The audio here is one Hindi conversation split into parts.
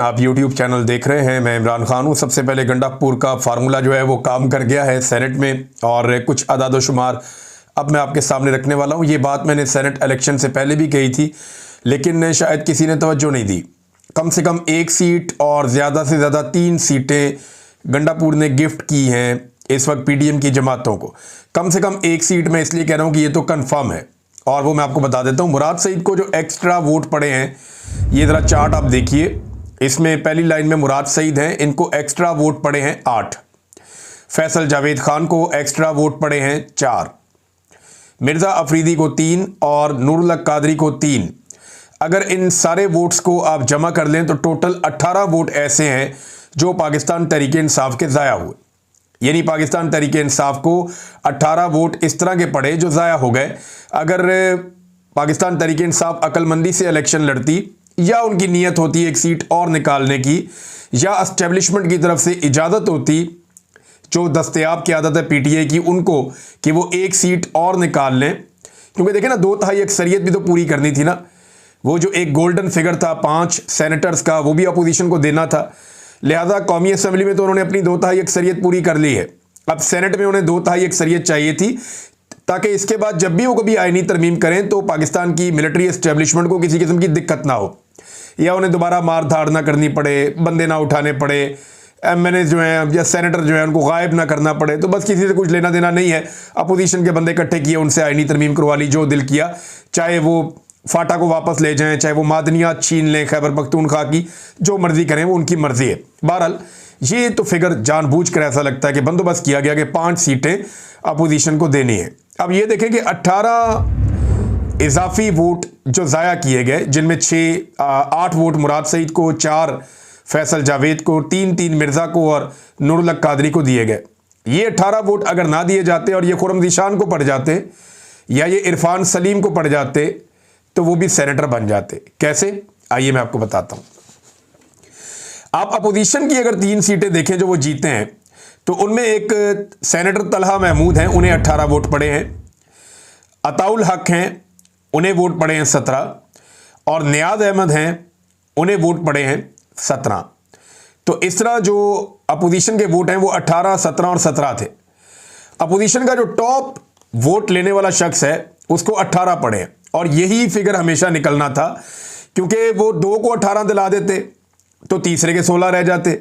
आप YouTube चैनल देख रहे हैं। मैं इमरान खान हूँ। सबसे पहले गंडापुर का फार्मूला जो है वो काम कर गया है सेनेट में, और कुछ अदाद-ओ-शुमार अब मैं आपके सामने रखने वाला हूँ। ये बात मैंने सेनेट इलेक्शन से पहले भी कही थी, लेकिन शायद किसी ने तवज्जो नहीं दी। कम से कम 1 सीट और ज़्यादा से ज़्यादा 3 सीटें गंडापुर ने गिफ्ट की हैं इस वक्त PDM की जमातों को। कम से कम 1 सीट मैं इसलिए कह रहा हूँ कि ये तो कन्फर्म है, और वो मैं आपको बता देता हूँ। मुराद सईद को जो एक्स्ट्रा वोट पड़े हैं, ये ज़रा चार्ट आप देखिए। इसमें पहली लाइन में मुराद सईद हैं, इनको एक्स्ट्रा वोट पड़े हैं 8। फैसल जावेद खान को एक्स्ट्रा वोट पड़े हैं 4। मिर्ज़ा अफरीदी को 3 और नूरुल हक कादरी को 3। अगर इन सारे वोट्स को आप जमा कर लें तो टोटल 18 वोट ऐसे हैं जो पाकिस्तान तहरीक इंसाफ के ज़ाया हुए। यानी पाकिस्तान तहरीक इंसाफ को 18 वोट इस तरह के पड़े जो ज़ाया हो गए। अगर पाकिस्तान तहरीक इंसाफ अक्लमंदी से इलेक्शन लड़ती, या उनकी नीयत होती 1 सीट और निकालने की, या एस्टेब्लिशमेंट की तरफ से इजाज़त होती, जो दस्तयाब की आदत है PTI की उनको, कि वो 1 सीट और निकाल लें। क्योंकि देखें ना, 2/3 अक्सरियत भी तो पूरी करनी थी ना। वो जो एक गोल्डन फिगर था 5 सेनेटर्स का, वो भी अपोजिशन को देना था। लिहाजा कौमी असम्बली में तो उन्होंने अपनी 2/3 अक्सरियत पूरी कर ली है। अब सेनेट में उन्हें 2/3 अक्सरियत चाहिए थी, ताकि इसके बाद जब भी वो कभी आईनी तरमीम करें तो पाकिस्तान की मिलिट्री एस्टेब्लिशमेंट को किसी किस्म की दिक्कत ना हो, या उन्हें दोबारा मार धाड़ ना करनी पड़े, बंदे ना उठाने पड़े, MNA जो हैं या सेनेटर जो हैं उनको गायब ना करना पड़े। तो बस किसी से कुछ लेना देना नहीं है। अपोजिशन के बंदे इकट्ठे किए, उनसे आईनी तरमीम करवा ली, जो दिल किया। चाहे वो फाटा को वापस ले जाएं, चाहे वो मादनियात छीन लें खैबर पख्तूनख्वा की, जो मर्जी करें, वो उनकी मर्जी है। बहरहाल ये तो फिगर जानबूझकर ऐसा लगता है कि बंदोबस्त किया गया कि 5 सीटें अपोजिशन को देनी है। अब ये देखें कि 18 इजाफी वोट जो ज़ाया किए गए, जिनमें 8 वोट मुराद सईद को, 4 फैसल जावेद को, 3 मिर्ज़ा को और नूरुल हक कादरी को दिए गए। ये 18 वोट अगर ना दिए जाते और ये खुर्रम ज़ीशान को पड़ जाते, या ये इरफान सलीम को पड़ जाते, तो वो भी सेनेटर बन जाते। कैसे? आइए मैं आपको बताता हूँ। आप अपोजिशन की अगर 3 सीटें देखें जो वो जीते हैं, तो उनमें एक सेनेटर तलहा महमूद हैं, उन्हें 18 वोट पड़े हैं। अताउल हक हैं, उन्हें वोट पड़े हैं 17, और नियाज अहमद हैं, उन्हें वोट पड़े हैं 17। तो इस तरह जो अपोजिशन के वोट हैं वो 18, 17 और 17 थे। अपोजिशन का जो टॉप वोट लेने वाला शख्स है उसको 18 पड़े हैं, और यही फिगर हमेशा निकलना था, क्योंकि वो 2 को 18 दिला देते तो तीसरे के 16 रह जाते।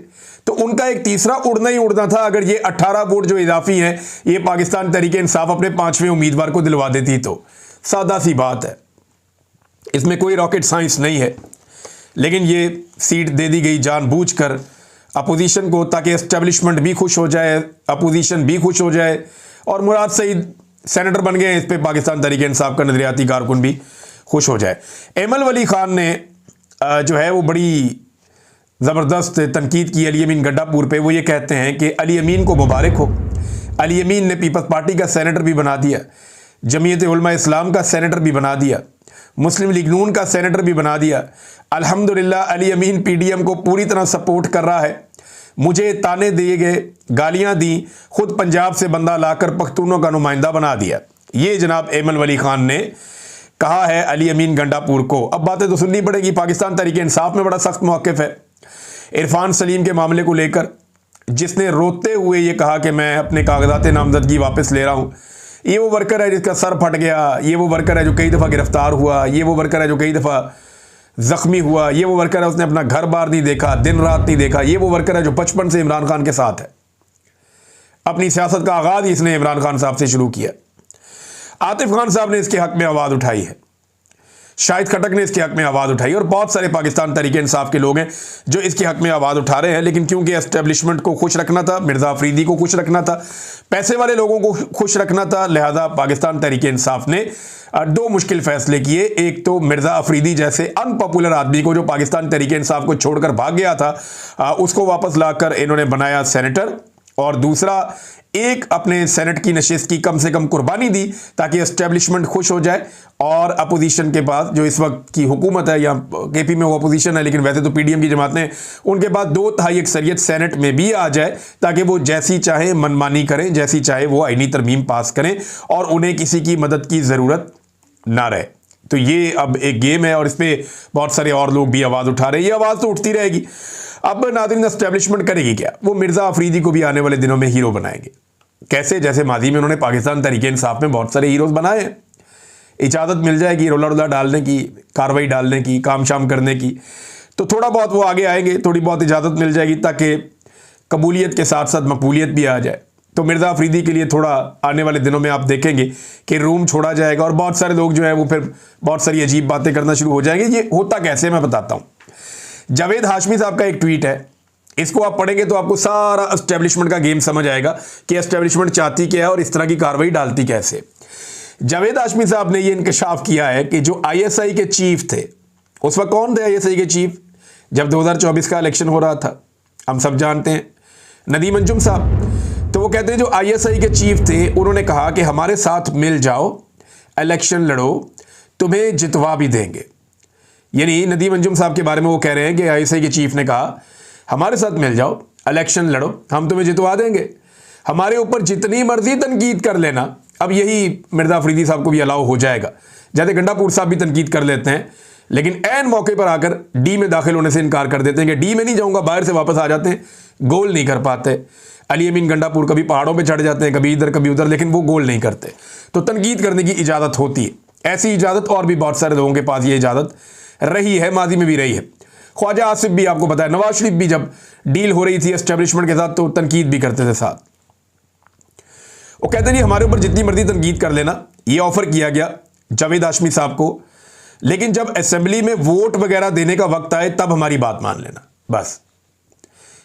तो उनका एक तीसरा उड़ना ही उड़ना था अगर ये 18 वोट जो इजाफी हैं ये पाकिस्तान तहरीक इंसाफ अपने 5वें उम्मीदवार को दिलवा देती। तो सादा सी बात है, इसमें कोई रॉकेट साइंस नहीं है। लेकिन ये सीट दे दी गई जानबूझकर अपोजिशन को, ताकि एस्टेब्लिशमेंट भी खुश हो जाए, अपोजिशन भी खुश हो जाए, और मुराद सईद सेनेटर बन गए, इस पर पाकिस्तान तहरीक इंसाफ का नजरियाती कारकुन भी खुश हो जाए। एमल वली खान ने जो है वो बड़ी ज़बरदस्त तनकीद की अली अमीन गंडापुर पे। वो ये कहते हैं कि अली अमीन को मुबारक हो, अली अमीन ने पीपल्स पार्टी का सेनेटर भी बना दिया, जमीयत उलमा इस्लाम का सेनेटर भी बना दिया, मुस्लिम लीग नून का सेनेटर भी बना दिया। अल्हम्दुलिल्लाह अली अमीन PDM को पूरी तरह सपोर्ट कर रहा है। मुझे ताने दिए गए, गालियां दी, खुद पंजाब से बंदा लाकर पख्तूनों का नुमाइंदा बना दिया। ये जनाब एमल वली खान ने कहा है अली अमीन गंडापुर को। अब बातें तो सुननी पड़ेगी। पाकिस्तान तहरीक इंसाफ में बड़ा सख्त मौक़िफ़ है इरफान सलीम के मामले को लेकर, जिसने रोते हुए ये कहा कि मैं अपने कागजात नामजदगी वापस ले रहा हूँ। ये वो वर्कर है जिसका सर फट गया, ये वो वर्कर है जो कई दफ़ा गिरफ्तार हुआ, ये वो वर्कर है जो कई दफ़ा ज़ख्मी हुआ, ये वो वर्कर है उसने अपना घर बार नहीं देखा, दिन रात नहीं देखा, ये वो वर्कर है जो बचपन से इमरान खान के साथ है। अपनी सियासत का आगाज़ ही इसने इमरान खान साहब से शुरू किया। आतिफ खान साहब ने इसके हक़ में आवाज़ उठाई है, शाहिद खटक ने इसके हक़ में आवाज़ उठाई, और बहुत सारे पाकिस्तान तहरीक इंसाफ के लोग हैं जो इसके हक़ में आवाज़ उठा रहे हैं। लेकिन क्योंकि एस्टेब्लिशमेंट को खुश रखना था, मिर्ज़ा अफरीदी को खुश रखना था, पैसे वाले लोगों को खुश रखना था, लिहाजा पाकिस्तान तहरीक इंसाफ ने 2 मुश्किल फ़ैसले किए। एक तो मिर्ज़ा अफरीदी जैसे अनपॉपुलर आदमी को, जो पाकिस्तान तहरीक इंसाफ को छोड़कर भाग गया था, उसको वापस लाकर इन्होंने बनाया सेनेटर, और दूसरा एक अपने सेनेट की नशिस्त की कम से कम कुर्बानी दी ताकि एस्टेब्लिशमेंट खुश हो जाए, और अपोजिशन के पास जो इस वक्त की हुकूमत है, या KP में वो अपोजिशन है लेकिन वैसे तो PDM की जमातें, उनके पास 2/3 अक्सरियत सेनेट में भी आ जाए, ताकि वो जैसी चाहे मनमानी करें, जैसी चाहे वो आईनी तरमीम पास करें, और उन्हें किसी की मदद की ज़रूरत ना रहे। तो ये अब एक गेम है और इस पर बहुत सारे और लोग भी आवाज़ उठा रहे हैं। ये आवाज़ तो उठती रहेगी। अब नाज़रीन एस्टेब्लिशमेंट करेगी क्या? वो मिर्ज़ा अफरीदी को भी आने वाले दिनों में हीरो बनाएंगे। कैसे? जैसे माजी में उन्होंने पाकिस्तान तहरीक इंसाफ में बहुत सारे हीरोज़ बनाए हैं। इजाज़त मिल जाएगी रोला डालने की, कार्रवाई डालने की, काम शाम करने की, तो थोड़ा बहुत वो आगे आएंगे, थोड़ी बहुत इजाज़त मिल जाएगी ताकि कबूलियत के साथ साथ मकबूलियत भी आ जाए। तो मिर्ज़ा अफरीदी के लिए थोड़ा आने वाले दिनों में आप देखेंगे कि रूम छोड़ा जाएगा और बहुत सारे लोग जो है वो फिर बहुत सारी अजीब बातें करना शुरू हो जाएंगे। ये होता कैसे, मैं बताता हूँ। जावेद हाशमी साहब का एक ट्वीट है, इसको आप पढ़ेंगे तो आपको सारा एस्टेब्लिशमेंट का गेम समझ आएगा कि एस्टेब्लिशमेंट चाहती क्या है और इस तरह की कार्रवाई डालती कैसे। जावेद हाशमी साहब ने ये इंकशाफ किया है कि जो आईएसआई के चीफ थे, उस वक्त कौन थे आईएसआई के चीफ जब 2024 का इलेक्शन हो रहा था, हम सब जानते हैं, नदीम अंजुम साहब। तो वो कहते हैं जो आईएसआई के चीफ थे उन्होंने कहा कि हमारे साथ मिल जाओ, इलेक्शन लड़ो, तुम्हें जितवा भी देंगे। यानी नदीम अंजुम साहब के बारे में वो कह रहे हैं कि आईएसआई के चीफ ने कहा हमारे साथ मिल जाओ, इलेक्शन लड़ो, हम तुम्हें जितवा देंगे, हमारे ऊपर जितनी मर्जी तनकीद कर लेना। अब यही मिर्ज़ा अफरीदी साहब को भी अलाउ हो जाएगा। जैसे गंडापुर साहब भी तनकीद कर लेते हैं, लेकिन ऐन मौके पर आकर डी में दाखिल होने से इनकार कर देते हैं कि डी में नहीं जाऊंगा, बाहर से वापस आ जाते हैं, गोल नहीं कर पाते। अली अमीन गंडापुर कभी पहाड़ों पे चढ़ जाते हैं, कभी इधर कभी उधर, लेकिन वो गोल नहीं करते। तो तनकीद करने की इजाज़त होती है। ऐसी इजाज़त और भी बहुत सारे लोगों के पास ये इजाज़त रही है, माजी में भी रही है। ख्वाजा आसिफ भी आपको पता है, नवाज शरीफ भी जब डील हो रही थी एस्टेब्लिशमेंट के साथ तो तनकीद भी करते थे साथ। वो कहते नहीं हमारे ऊपर जितनी मर्जी तनकीद कर लेना। ये ऑफर किया गया जावेद हाशमी साहब को, लेकिन जब असेंबली में वोट वगैरह देने का वक्त आए तब हमारी बात मान लेना, बस।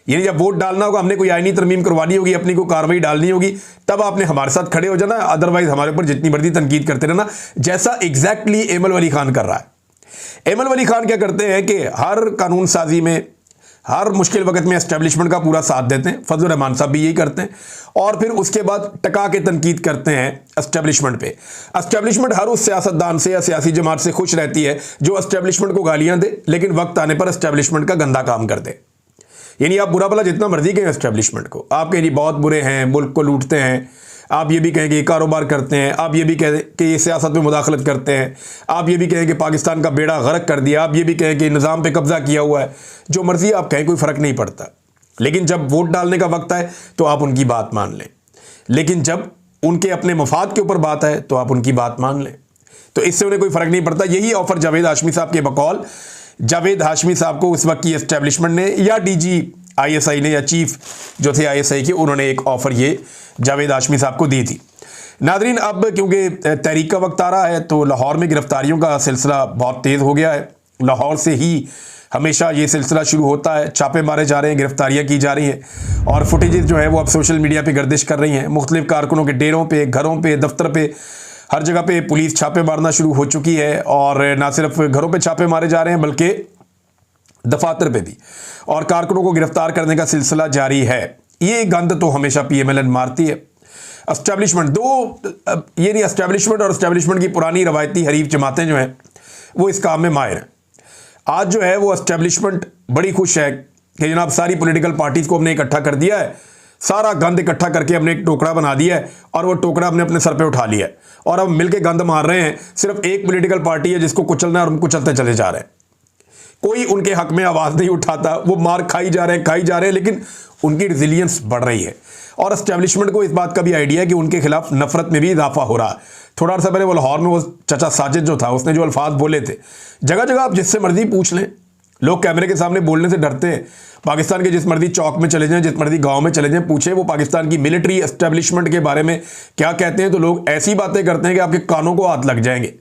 यानी जब वोट डालना होगा, हमने कोई आईनी तरमीम करवानी होगी, अपनी कोई कार्रवाई डालनी होगी, तब आपने हमारे साथ खड़े हो जाना, अदरवाइज हमारे ऊपर जितनी मर्जी तनकीद करते रहना। जैसा एग्जैक्टली एमल वली खान कर रहा है। एमल वली खान क्या करते हैं कि हर कानून साजी में, हर मुश्किल वक्त में एस्टेब्लिशमेंट का पूरा साथ देते हैं। फजल रहमान साहब भी यही करते हैं और फिर उसके बाद टका के तनकीद करते हैं एस्टेब्लिशमेंट पे। एस्टेब्लिशमेंट हर उस सियासतदान से या सियासी जमात से खुश रहती है जो एस्टेब्लिशमेंट को गालियां दे, लेकिन वक्त आने पर एस्टेब्लिशमेंट का गंदा काम कर दे। यानी आप बुरा भला जितना मर्जी कहें एस्टेब्लिशमेंट को, आप कहें जी बहुत बुरे हैं, मुल्क को लूटते हैं, आप ये भी कहें कि कारोबार करते हैं, आप ये भी कहें कि ये सियासत में मुदाखलत करते हैं, आप ये भी कहें कि पाकिस्तान का बेड़ा गर्क कर दिया, आप ये भी कहें कि निज़ाम पे कब्जा किया हुआ है, जो मर्जी आप कहें, कोई फ़र्क नहीं पड़ता। लेकिन जब वोट डालने का वक्त आए तो आप उनकी बात मान लें, लेकिन जब उनके अपने मफाद के ऊपर बात है तो आप उनकी बात मान लें। तो इससे उन्हें कोई फ़र्क नहीं पड़ता। यही ऑफ़र जावेद हाशमी साहब के बकौल जावेद हाशमी साहब को उस वक्त की एस्टेब्लिशमेंट ने या डीजी आईएसआई ने या चीफ जो थे आईएसआई के, उन्होंने एक ऑफ़र ये जावेद हाशमी साहब को दी थी। नादरीन, अब क्योंकि तहरीक का वक्त आ रहा है तो लाहौर में गिरफ्तारियों का सिलसिला बहुत तेज़ हो गया है। लाहौर से ही हमेशा ये सिलसिला शुरू होता है, छापे मारे जा रहे हैं, गिरफ्तारियां की जा रही हैं और फुटेजेस जो है वो अब सोशल मीडिया पे गर्दिश कर रही हैं। मुख्तलिफ कारकुनों के डेरों पे, घरों पे, दफ्तर पे, हर जगह पे पुलिस छापे मारना शुरू हो चुकी है और ना सिर्फ घरों पे छापे मारे जा रहे हैं बल्कि दफातर पे भी, और कारकुनों को गिरफ्तार करने का सिलसिला जारी है। ये गंद तो हमेशा पीएमएलएन मारती है। एस्टेब्लिशमेंट ये नहीं, एस्टेब्लिशमेंट और एस्टेब्लिशमेंट की पुरानी रवायती हरीफ जमातें जो हैं वो इस काम में माहिर हैं। आज जो है वो एस्टेब्लिशमेंट बड़ी खुश है कि जनाब सारी पॉलिटिकल पार्टीज़ को हमने इकट्ठा कर दिया है, सारा गंद इकट्ठा करके हमने एक टोकरा बना दिया है और वो टोकरा हमने अपने सर पे उठा लिया है और अब मिलके गंद मार रहे हैं। सिर्फ एक पॉलिटिकल पार्टी है जिसको कुचलना है और हम कुचलते चले जा रहे हैं। कोई उनके हक में आवाज़ नहीं उठाता, वो मार खाई जा रहे हैं, लेकिन उनकी रिजिलियंस बढ़ रही है। और एस्टेब्लिशमेंट को इस बात का भी आइडिया है कि उनके खिलाफ नफरत में भी इजाफा हो रहा है। थोड़ा अर्सा पहले वो लाहौर में वो चचा साजिद जो था, उसने जो अल्फाज बोले थे, जगह जगह आप जिससे मर्जी पूछ लें, लोग कैमरे के सामने बोलने से डरते हैं। पाकिस्तान के जिस मर्जी चौक में चले जाएं, जिस मर्जी गांव में चले जाएं, पूछे वो पाकिस्तान की मिलिट्री एस्टेब्लिशमेंट के बारे में क्या कहते हैं, तो लोग ऐसी बातें करते हैं कि आपके कानों को हाथ लग जाएंगे।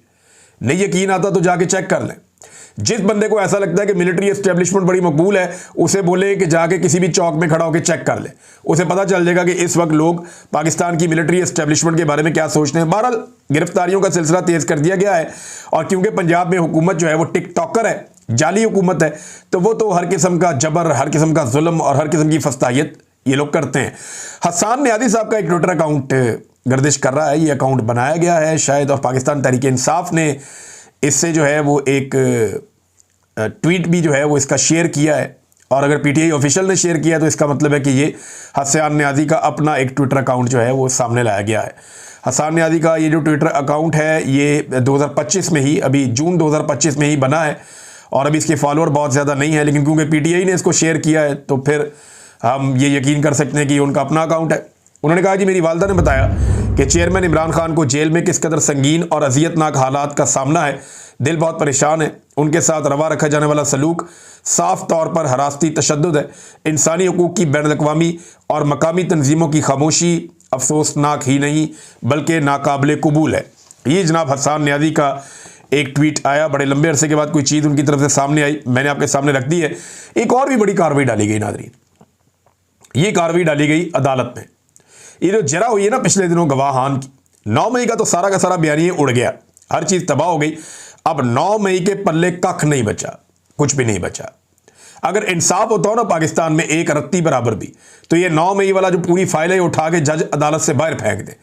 नहीं यकीन आता तो जाके चेक कर लें। जिस बंदे को ऐसा लगता है कि मिलिट्री एस्टेब्लिशमेंट बड़ी मकबूल है, उसे बोले कि जाके किसी भी चौक में खड़ा होकर चेक कर ले, उसे पता चल जाएगा कि इस वक्त लोग पाकिस्तान की मिलिट्री एस्टेब्लिशमेंट के बारे में क्या सोचते हैं। बहरहाल गिरफ्तारियों का सिलसिला तेज कर दिया गया है और क्योंकि पंजाब में हुकूमत जो है वो टिकटॉकर है, जाली हुकूमत है, तो वो तो हर किस्म का जबर, हर किस्म का जुल्म और हर किस्म की फस्तायत ये लोग करते हैं। हसन न्याजी साहब का एक ट्विटर अकाउंट गर्दिश कर रहा है, ये अकाउंट बनाया गया है शायद, और पाकिस्तान तहरीक इंसाफ ने इससे जो है वो एक ट्वीट भी जो है वो इसका शेयर किया है। और अगर पीटीआई ऑफिशियल ने शेयर किया तो इसका मतलब है कि ये हसन न्याजी का अपना एक ट्विटर अकाउंट जो है वो सामने लाया गया है। हसन नियाज़ी का ये जो ट्विटर अकाउंट है ये 2025 में ही, अभी जून 2025 में ही बना है और अभी इसके फॉलोअर बहुत ज़्यादा नहीं है, लेकिन क्योंकि पीटीआई ने इसको शेयर किया है तो फिर हम ये यकीन कर सकते हैं कि ये उनका अपना अकाउंट है। उन्होंने कहा कि मेरी वालदा ने बताया कि चेयरमैन इमरान खान को जेल में किस कदर संगीन और अजियतनाक हालात का सामना है, दिल बहुत परेशान है। उनके साथ रवा रखा जाने वाला सलूक साफ तौर पर हरासती तशद्दुद है। इंसानी हकूक़ की बैनुल-अक़वामी और मकामी तंजीमों की खामोशी अफसोसनाक ही नहीं बल्कि नाकाबिले कबूल है। ये जनाब हसन नियाज़ी का एक ट्वीट आया, बड़े लंबे अरसे के बाद कोई चीज़ उनकी तरफ से सामने आई, मैंने आपके सामने रख दी है। एक और भी बड़ी कार्रवाई डाली गई नाज़रीन, ये कार्रवाई डाली गई अदालत में। ये जो जरा हुई है ना पिछले दिनों गवाहान की, 9 मई का तो सारा का सारा बयानिया उड़ गया, हर चीज़ तबाह हो गई। अब 9 मई के पल्ले कख नहीं बचा, कुछ भी नहीं बचा। अगर इंसाफ होता हो ना पाकिस्तान में एक रत्ती बराबर भी, तो ये 9 मई वाला जो पूरी फाइल है उठा के जज अदालत से बाहर फेंक दे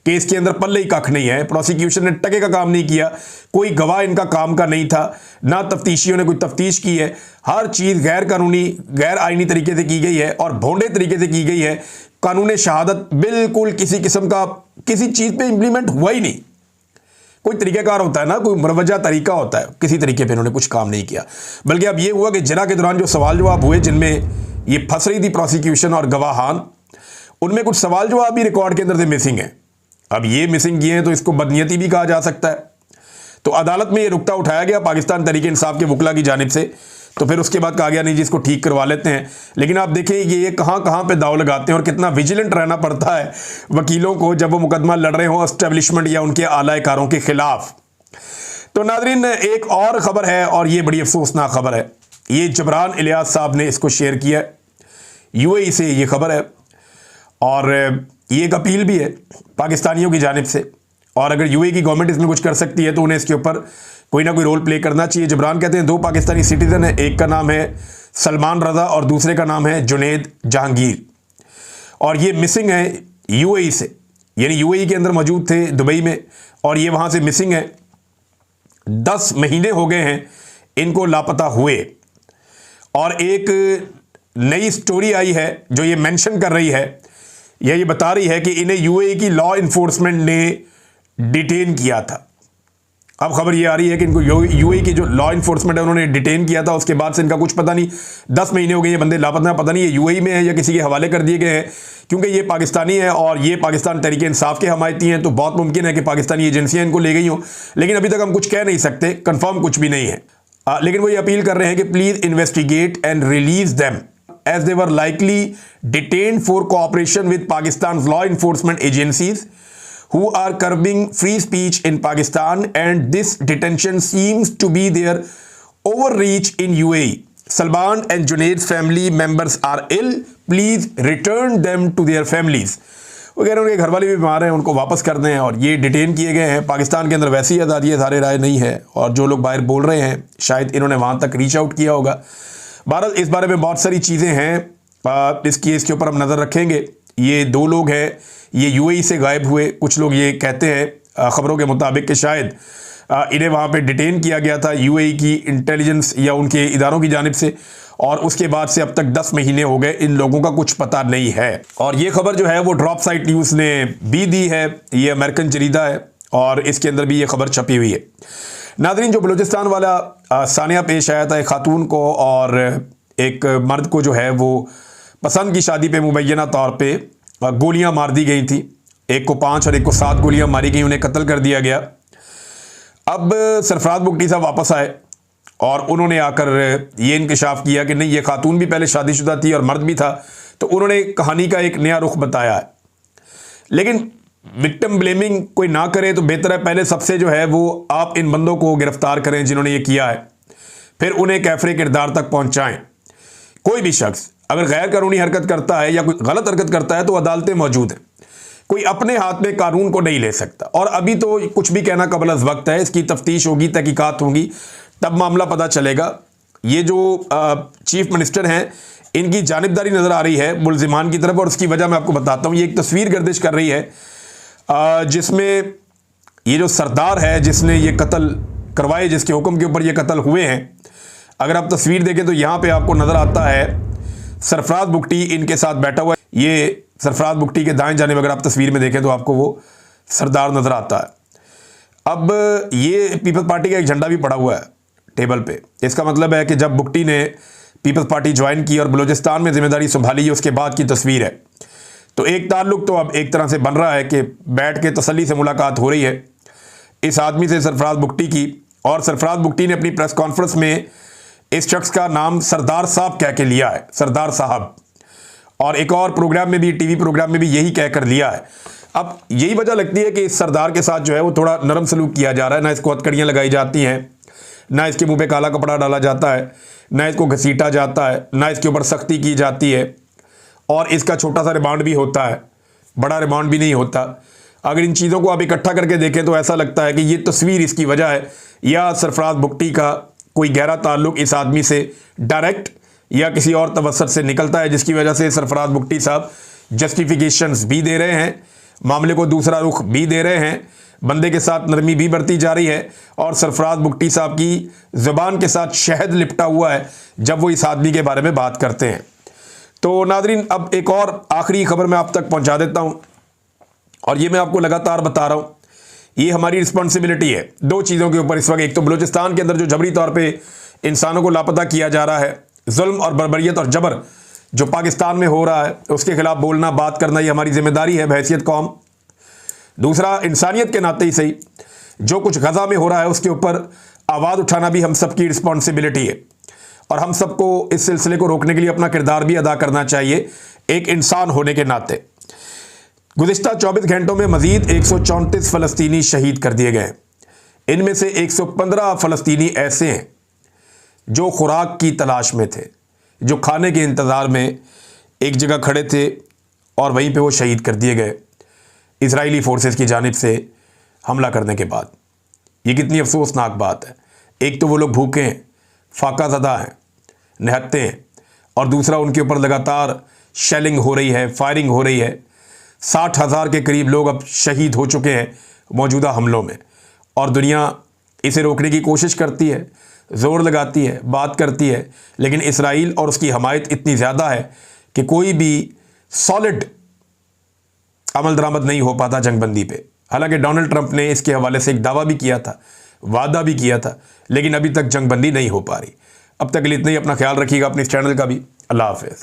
कि इसके अंदर पल्ले ही कख नहीं है। प्रोसिक्यूशन ने टके का काम नहीं किया, कोई गवाह इनका काम का नहीं था, ना तफ्तीशियों ने कोई तफ्तीश की है। हर चीज़ गैर कानूनी गैर आइनी तरीके से की गई है और भोंडे तरीके से की गई है। कानून शहादत बिल्कुल किसी किस्म का किसी चीज़ पे इंप्लीमेंट हुआ ही नहीं। कोई तरीक़ाकार होता है ना, कोई मुरवजा तरीका होता है, किसी तरीके पे इन्होंने कुछ काम नहीं किया। बल्कि अब ये हुआ कि जरा के दौरान जो सवाल जवाब हुए जिनमें ये फंस रही थी प्रोसिक्यूशन और गवाहान, उनमें कुछ सवाल जवाब भी रिकॉर्ड के अंदर से मिसिंग है। अब ये मिसिंग किए हैं तो इसको बदनीयती भी कहा जा सकता है। तो अदालत में ये नुक्ता उठाया गया पाकिस्तान तहरीक इंसाफ के वकला की जानिब से, तो फिर उसके बाद कहा गया नहीं जी इसको ठीक करवा लेते हैं। लेकिन आप देखें कि ये कहाँ कहाँ पे दाव लगाते हैं और कितना विजिलेंट रहना पड़ता है वकीलों को जब वो मुकदमा लड़ रहे हों एस्टेब्लिशमेंट या उनके आलाकारों के खिलाफ। तो नाजरीन एक और ख़बर है और ये बड़ी अफसोसनाक खबर है, ये जबरान इलियास साहब ने इसको शेयर किया है, यूएई से ये खबर है और ये एक अपील भी है पाकिस्तानियों की जानिब से। और अगर यूएई की गवर्नमेंट इसमें कुछ कर सकती है तो उन्हें इसके ऊपर कोई ना कोई रोल प्ले करना चाहिए। जबरान कहते हैं 2 पाकिस्तानी सिटीज़न हैं, एक का नाम है सलमान रज़ा और दूसरे का नाम है जुनैद जहांगीर, और ये मिसिंग है यूएई से, यानी यूएई के अंदर मौजूद थे दुबई में और ये वहाँ से मिसिंग है। 10 महीने हो गए हैं इनको लापता हुए और एक नई स्टोरी आई है जो ये मेंशन कर रही है या ये बता रही है कि इन्हें यूएई की लॉ इन्फोर्समेंट ने डिटेन किया था। अब खबर ये आ रही है कि इनको यूएई की जो लॉ इन्फोर्समेंट है उन्होंने डिटेन किया था, उसके बाद से इनका कुछ पता नहीं। 10 महीने हो गए ये बंदे लापता हैं, पता नहीं ये यूएई में है या किसी के हवाले कर दिए गए हैं, क्योंकि ये पाकिस्तानी है और ये पाकिस्तान तहरीक इंसाफ के हमायती हैं, तो बहुत मुमकिन है कि पाकिस्तानी एजेंसियां इनको ले गई हों, लेकिन अभी तक हम कुछ कह नहीं सकते, कंफर्म कुछ भी नहीं है। लेकिन वो ये अपील कर रहे हैं कि please investigate and release them as they were likely detained for cooperation with Pakistan law enforcement agencies who are curbing free speech in Pakistan, and this detention seems to be their overreach in UAE. Salman and Junaid's family members are ill. Please return them to their families. वो कह रहे हैं उनके घर वाले भी बीमार हैं, उनको वापस कर दें, और ये डिटेन किए गए हैं। पाकिस्तान के अंदर वैसी आज़ादी इज़हार राय नहीं है और जो लोग बाहर बोल रहे हैं शायद इन्होंने वहाँ तक रीच आउट किया होगा। बहरहाल इस बारे में बहुत सारी चीज़ें हैं, इस केस के ऊपर हम नज़र रखेंगे। ये 2 लोग हैं, ये यूएई से गायब हुए। कुछ लोग ये कहते हैं ख़बरों के मुताबिक कि शायद इन्हें वहाँ पे डिटेन किया गया था यूएई की इंटेलिजेंस या उनके इदारों की जानिब से, और उसके बाद से अब तक 10 महीने हो गए, इन लोगों का कुछ पता नहीं है। और ये खबर जो है वो ड्रॉप साइट न्यूज़ ने भी दी है, ये अमेरिकन जरीदा है और इसके अंदर भी ये खबर छपी हुई है। नाज़रीन जो बलूचिस्तान वाला सानिया पेश आया था एक खातून को और एक मर्द को जो है वो पसंद की शादी पे मुबैना तौर पे गोलियां मार दी गई थी, एक को 5 और एक को 7 गोलियां मारी गई, उन्हें कत्ल कर दिया गया। अब सरफराज बुगटी साहब वापस आए और उन्होंने आकर ये इंकशाफ किया कि नहीं ये खातून भी पहले शादीशुदा थी और मर्द भी था, तो उन्होंने कहानी का एक नया रुख बताया है। लेकिन विक्टिम ब्लेमिंग कोई ना करे तो बेहतर है, पहले सबसे जो है वो आप इन बंदों को गिरफ्तार करें जिन्होंने ये किया है, फिर उन्हें कैफरे किरदार तक पहुँचाएँ। कोई भी शख्स अगर गैर कानूनी हरकत करता है या कोई गलत हरकत करता है तो अदालतें मौजूद हैं, कोई अपने हाथ में कानून को नहीं ले सकता। और अभी तो कुछ भी कहना कबल अज़ वक्त है, इसकी तफ्तीश होगी, तहकीकात होंगी, तब मामला पता चलेगा। ये जो चीफ मिनिस्टर हैं इनकी जानिबदारी नज़र आ रही है मुल्जिमान की तरफ, और उसकी वजह मैं आपको बताता हूँ। ये एक तस्वीर गर्दिश कर रही है जिसमें ये जो सरदार है जिसने ये कत्ल करवाए, जिसके हुक्म के ऊपर ये कत्ल हुए हैं, अगर आप तस्वीर देखें तो यहाँ पे आपको नज़र आता है सरफराज बुगटी इनके साथ बैठा हुआ है। ये सरफराज बुगटी के दाएं जानिब अगर आप तस्वीर में देखें तो आपको वो सरदार नज़र आता है। अब ये पीपल्स पार्टी का एक झंडा भी पड़ा हुआ है टेबल पे। इसका मतलब है कि जब बुगटी ने पीपल्स पार्टी ज्वाइन की और बलूचिस्तान में जिम्मेदारी संभाली, उसके बाद की तस्वीर है। तो एक ताल्लुक तो अब एक तरह से बन रहा है कि बैठ के तसल्ली से मुलाकात हो रही है इस आदमी से, सरफराज बुगटी की। और सरफराज बुगटी ने अपनी प्रेस कॉन्फ्रेंस में इस शख्स का नाम सरदार साहब कह के लिया है, सरदार साहब। और एक और प्रोग्राम में भी, टीवी प्रोग्राम में भी यही कहकर लिया है। अब यही वजह लगती है कि इस सरदार के साथ जो है वो थोड़ा नरम सलूक किया जा रहा है। ना इसको हथकड़ियाँ लगाई जाती हैं, ना इसके मुंह पे काला कपड़ा डाला जाता है, ना इसको घसीटा जाता है, ना इसके ऊपर सख्ती की जाती है। और इसका छोटा सा रिमांड भी होता है, बड़ा रिमांड भी नहीं होता। अगर इन चीज़ों को आप इकट्ठा करके देखें तो ऐसा लगता है कि ये तस्वीर इसकी वजह है, या सरफराज बुगटी का कोई गहरा ताल्लुक इस आदमी से डायरेक्ट या किसी और तवस्सुत से निकलता है, जिसकी वजह से सरफराज बुगटी साहब जस्टिफिकेशंस भी दे रहे हैं, मामले को दूसरा रुख भी दे रहे हैं, बंदे के साथ नरमी भी बरती जा रही है। और सरफराज बुगटी साहब की ज़ुबान के साथ शहद लिपटा हुआ है जब वो इस आदमी के बारे में बात करते हैं। तो नादरीन, अब एक और आखिरी खबर मैं आप तक पहुंचा देता हूं, और ये मैं आपको लगातार बता रहा हूं, ये हमारी रिस्पॉन्सिबिलिटी है दो चीज़ों के ऊपर इस वक्त। एक तो बलूचिस्तान के अंदर जो जबरी तौर पे इंसानों को लापता किया जा रहा है, जुल्म और बर्बरियत और जबर जो पाकिस्तान में हो रहा है, उसके खिलाफ बोलना, बात करना, ये हमारी जिम्मेदारी है बहैसियत कौम। दूसरा, इंसानियत के नाते ही सही, जो कुछ गज़ा में हो रहा है उसके ऊपर आवाज़ उठाना भी हम सबकी रिस्पॉन्सिबिलिटी है, और हम सबको इस सिलसिले को रोकने के लिए अपना किरदार भी अदा करना चाहिए एक इंसान होने के नाते। गुज़िश्ता 24 घंटों में मज़ीद 134 फ़लस्तीनी शहीद कर दिए गए। इनमें से 115 फ़लस्तीनी ऐसे हैं जो खुराक की तलाश में थे, जो खाने के इंतज़ार में एक जगह खड़े थे, और वहीं पे वो शहीद कर दिए गए इजरायली फोर्सेस की जानिब से हमला करने के बाद। ये कितनी अफसोसनाक बात है। एक तो वो लोग भूखे हैं, फाका ज़दा हैं, निहत्ते हैं, और दूसरा उनके ऊपर लगातार शेलिंग हो रही है, फायरिंग हो रही है। 60,000 के करीब लोग अब शहीद हो चुके हैं मौजूदा हमलों में, और दुनिया इसे रोकने की कोशिश करती है, ज़ोर लगाती है, बात करती है, लेकिन इसराइल और उसकी हमायत इतनी ज़्यादा है कि कोई भी सॉलिड अमल दरामद नहीं हो पाता जंगबंदी पे। हालांकि डोनाल्ड ट्रंप ने इसके हवाले से एक दावा भी किया था, वादा भी किया था, लेकिन अभी तक जंगबंदी नहीं हो पा रही। अब तक के लिए इतना ही। अपना ख्याल रखिएगा, अपने इस चैनल का भी। अल्लाह हाफ़िज़।